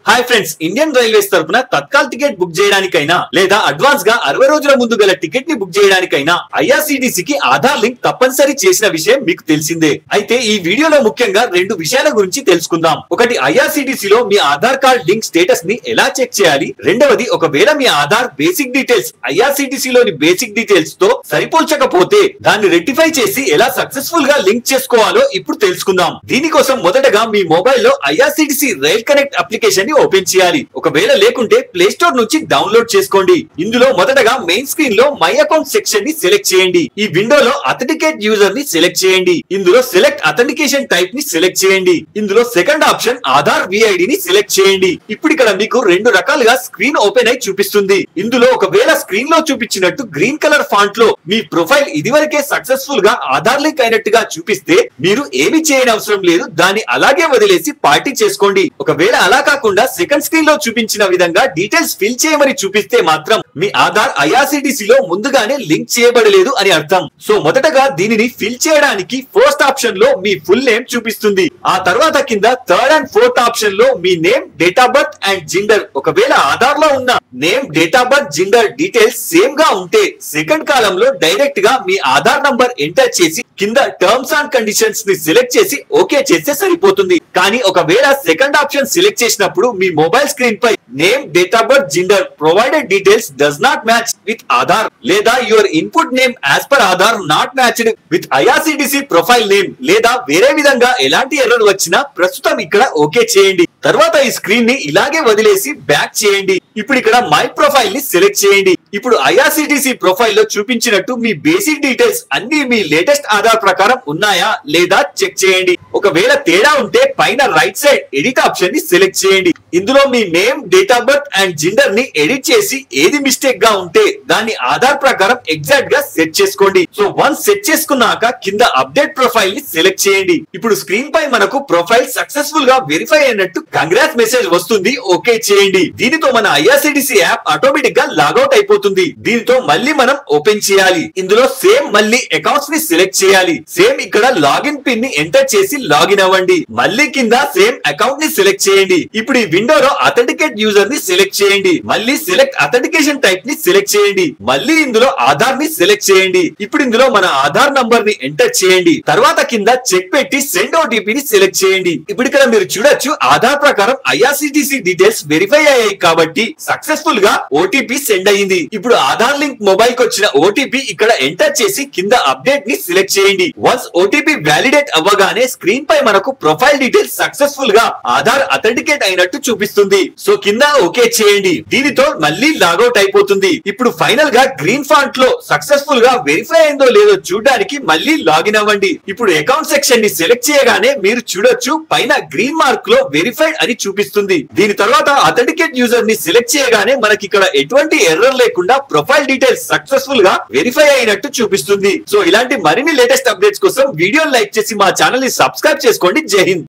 Hi friends, Indian railways తరపున Tatkal ticket book చేయడానికైనా లేదా అడ్వాన్స్ గా 60 రోజుల ముందు గల టికెట్ ని బుక్ చేయడానికైనా ఐఆర్సీటీసీకి ఆధార్ లింక్ తప్పనిసరి చేసిన విషయం మీకు తెలిసిందే. అయితే ఈ వీడియోలో ముఖ్యంగా రెండు విషయాల గురించి తెలుసుకుందాం. ఒకటి, ఐఆర్సీటీసీలో మీ ఆధార్ కార్డ్ లింక్ స్టేటస్ ని ఎలా చెక్ చేయాలి. రెండవది, ఒకవేళ మీ ఆధార్ బేసిక్ డీటెయిల్స్ ఐఆర్సీటీసీలోని బేసిక్ డీటెయిల్స్ తో సరిపోల్చకపోతే దాన్ని రెక్టిఫై చేసి ఎలా సక్సెస్ఫుల్ గా లింక్ చేసుకోవాలో ఇప్పుడు తెలుసుకుందాం. దీనికోసం మొదటగా మీ మొబైల్ లో ఐఆర్సీటీసీ రైల్ కనెక్ట్ అప్లికేషన్ ని ఓపెన్ చేయాలి. ఒకవేళ లేకుంటే ప్లే స్టోర్ నుంచి డౌన్లోడ్ చేసుకోండి. ఇందులో మొదటగా మెయిన్ స్క్రీన్ లో మై అకౌంట్ సెక్షన్ ని సెలెక్ట్ చేయండి. ఈ విండోలో అథెంటికేట్ యూజర్ ని సెలెక్ట్ చేయండి. ఇందులో సెలెక్ట్ అథెంటికేషన్ టైప్ ని సెలెక్ట్ చేయండి. ఇందులో సెకండ్ ఆప్షన్ ఆధార్ విఐడి ని సెలెక్ట్ చేయండి. ఇప్పుడు ఇక్కడ మీకు రెండు రకాలుగా స్క్రీన్ ఓపెన్ అయి చూపిస్తుంది. ఇందులో ఒకవేళ స్క్రీన్ లో చూపించినట్టు గ్రీన్ కలర్ ఫాంట్ లో మీ ప్రొఫైల్ ఇదివరకే సక్సెస్ఫుల్ గా ఆధార్ లింక్ అయినట్టుగా చూపిస్తే మీరు ఏమి చేయని అవసరం లేదు, దాన్ని అలాగే వదిలేసి పార్టీ చేసుకోండి. ఒకవేళ అలా కాకుండా సెకండ్ స్క్రీన్ లో చూపించిన విధంగా డీటెయిల్స్ ఫిల్ చేయమని చూపిస్తే మాత్రం మీ ఆధార్ ఐఆర్సీటీసీలో ముందుగానే లింక్ చేయబడలేదు అని అర్థం. సో మొదటగా దీనిని ఫిల్ చేయడానికి ఫస్ట్ ఆప్షన్ లో మీ ఫుల్ నేమ్ చూపిస్తుంది. ఆ తర్వాత కింద థర్డ్ అండ్ ఫోర్త్ ఆప్షన్ లో మీ name, date of birth and gender. ఒకవేళ ఆధార్ లో ఉన్న name, date of birth, gender details same గా ఉంటే సెకండ్ కాలం లో డైరెక్ట్ గా మీ ఆధార్ నంబర్ ఎంటర్ చేసి కింద టర్మ్స్ అండ్ కండిషన్స్ ని సెలెక్ట్ చేసి ఓకే చేస్తే సరిపోతుంది. కానీ ఒకవేళ సెకండ్ ఆప్షన్ సెలెక్ట్ చేసినప్పుడు మీ మొబైల్ స్క్రీన్ పై name, date of birth, gender provided details does not match with Aadhaar లేదా your input name as per Aadhaar not matched with IRCTC profile name లేదా వేరే విధంగా ఎలాంటి ఎర్రర్ వచ్చినా ప్రస్తుతం ఇక్కడ ఓకే చేయండి. తర్వాత ఈ స్క్రీన్ ని ఇలాగే వదిలేసి బ్యాక్ చేయండి. ఇప్పుడు ఇక్కడ మై ప్రొఫైల్ ని సెలెక్ట్ చేయండి. ఇప్పుడు ఐఆర్సీటీసీ ప్రొఫైల్ లో చూపించినట్టు మీ బేసిక్ డీటెయిల్స్ అన్ని మీ లేటెస్ట్ ఆధార్ ప్రకారం ఉన్నాయా లేదా చెక్ చేయండి. ఒకవేళ తేడా ఉంటే పైన రైట్ సైడ్ ఎడిట్ ఆప్షన్ ని సెలెక్ట్ చేయండి. ఇందులో మీ name, date of birth and gender ని ఎడిట్ చేసి ఏది మిస్టేక్ గా ఉంటే దాన్ని ఆధార్ ప్రకారం ఎగ్జాక్ట్ గా సెట్ చేసుకోండి. సో వన్స్ సెట్ చేసుకున్నాక కింద అప్డేట్ ప్రొఫైల్ ని సెలెక్ట్ చేయండి. ఇప్పుడు స్క్రీన్ పై మనకు ప్రొఫైల్ సక్సెస్ఫుల్ గా వెరిఫై అయినట్టు కంగ్రాట్స్ మెసేజ్ వస్తుంది. ఓకే చేయండి. దీనితో మన ఐఆర్సీటీసీ యాప్ ఆటోమేటిక్ గా లాగౌట్ అయిపోతుంది. దీనితో మళ్ళీ మనం ఓపెన్ చేయాలి. ఇందులో సేమ్ మళ్ళీ అకౌంట్స్ ని సెలెక్ట్ చేయాలి. సేమ్ ఇక్కడ లాగిన్ పిన్ ని ఎంటర్ చేసి లాగిన్ అవ్వండి. మళ్ళీ కింద సేమ్ అకౌంట్ ని సెలెక్ట్ చేయండి. ఇప్పుడు ఈ విండోలో అథెంటికేట్ యూజర్ ని సెలెక్ట్ చేయండి. మళ్ళీ సెలెక్ట్ అథెంటికేషన్ టైప్ ని సెలెక్ట్ చేయండి. మళ్ళీ ఇందులో ఆధార్ ని సెలెక్ట్ చేయండి. ఇప్పుడు ఇందులో మన ఆధార్ నంబర్ ని ఎంటర్ చేయండి. తర్వాత కింద చెక్ పెట్టి సెండ్ ఓటీపీ ని సెలెక్ట్ చేయండి. ఇప్పుడు ఇక్కడ మీరు చూడొచ్చు ఆధార్ ప్రకారం ఐఆర్సీటీసీ డీటెయిల్స్ వెరిఫై అయ్యాయి కాబట్టి సక్సెస్ఫుల్ గా ఓటీపీ సెండ్ అయ్యింది. ఇప్పుడు ఆధార్ లింక్ మొబైల్ కి వచ్చిన ఓటీపీ ఇక్కడ ఎంటర్ చేసి కింద అప్డేట్ ని సెలెక్ట్ చేయండి. వన్స్ ఓటీపీ వ్యాలిడేట్ అవ్వగానే స్క్రీన్ పై మనకు ప్రొఫైల్ డీటెయిల్స్ సక్సెస్ఫుల్ గా ఆధార్ అథెంటికేట్ అయినట్టు చూపిస్తుంది. సో కింద ఓకే చేయండి. దీనితో మళ్ళీ లాగౌట్ అయిపోతుంది. ఇప్పుడు ఫైనల్ గా గ్రీన్ ఫాంట్ లో సక్సెస్ఫుల్ గా వెరిఫై అయిందో లేదో చూడడానికి మళ్ళీ లాగిన్ అవ్వండి. ఇప్పుడు అకౌంట్ సెక్షన్ ని సెలెక్ట్ చేయగానే మీరు చూడొచ్చు పైన గ్రీన్ మార్క్ లో వెరిఫైడ్ అని చూపిస్తుంది. దీని తర్వాత అథెంటికేట్ యూజర్ ని సెలెక్ట్ చేయగానే మనకి ఇక్కడ ఎటువంటి ఎర్రర్ లేకుండా ప్రొఫైల్ డీటెయిల్స్ సక్సెస్ఫుల్ గా వెరిఫై అయినట్టు చూపిస్తుంది. సో ఇలాంటి మరిన్ని లేటెస్ట్ అప్డేట్స్ కోసం వీడియోని లైక్ చేసి మా ఛానల్ ని సబ్స్క్రైబ్ చేసుకోండి. జై హింద్.